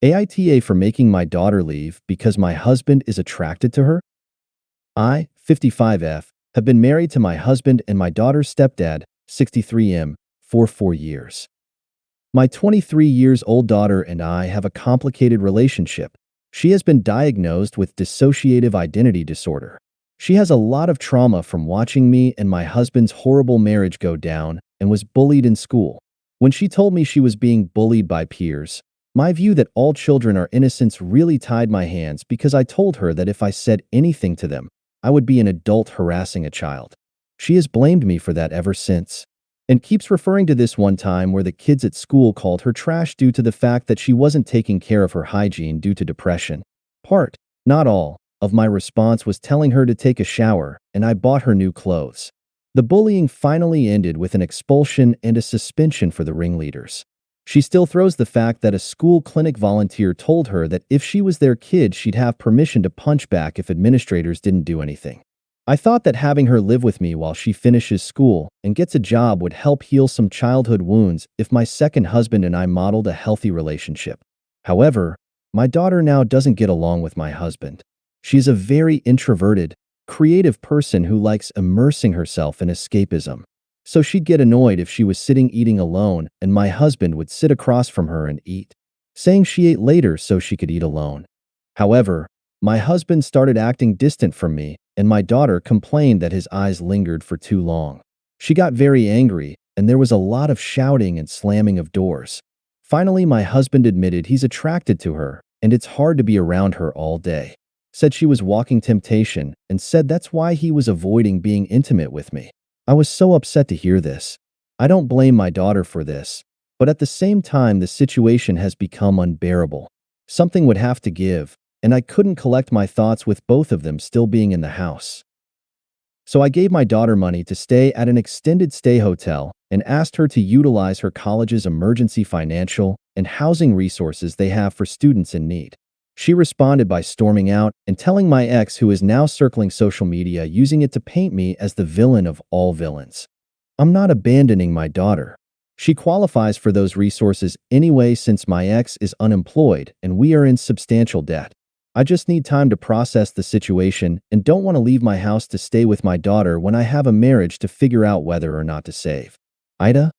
AITA for making my daughter leave because my husband is attracted to her? I, 55F, have been married to my husband and my daughter's stepdad, 63M, for 4 years. My 23 years old daughter and I have a complicated relationship. She has been diagnosed with dissociative identity disorder. She has a lot of trauma from watching me and my husband's horrible marriage go down and was bullied in school. When she told me she was being bullied by peers, my view that all children are innocents really tied my hands because I told her that if I said anything to them, I would be an adult harassing a child. She has blamed me for that ever since, and keeps referring to this one time where the kids at school called her trash due to the fact that she wasn't taking care of her hygiene due to depression. Part, not all, of my response was telling her to take a shower, and I bought her new clothes. The bullying finally ended with an expulsion and a suspension for the ringleaders. She still throws the fact that a school clinic volunteer told her that if she was their kid, she'd have permission to punch back if administrators didn't do anything. I thought that having her live with me while she finishes school and gets a job would help heal some childhood wounds if my second husband and I modeled a healthy relationship. However, my daughter now doesn't get along with my husband. She's a very introverted, creative person who likes immersing herself in escapism. So she'd get annoyed if she was sitting eating alone and my husband would sit across from her and eat, saying she ate later so she could eat alone. However, my husband started acting distant from me, and my daughter complained that his eyes lingered for too long. She got very angry, and there was a lot of shouting and slamming of doors. Finally, my husband admitted he's attracted to her, and it's hard to be around her all day. Said she was walking temptation, and said that's why he was avoiding being intimate with me. I was so upset to hear this. I don't blame my daughter for this, but at the same time the situation has become unbearable. Something would have to give, and I couldn't collect my thoughts with both of them still being in the house. So I gave my daughter money to stay at an extended stay hotel and asked her to utilize her college's emergency financial and housing resources they have for students in need. She responded by storming out and telling my ex, who is now circling social media, using it to paint me as the villain of all villains. I'm not abandoning my daughter. She qualifies for those resources anyway since my ex is unemployed and we are in substantial debt. I just need time to process the situation and don't want to leave my house to stay with my daughter when I have a marriage to figure out whether or not to save. AITA?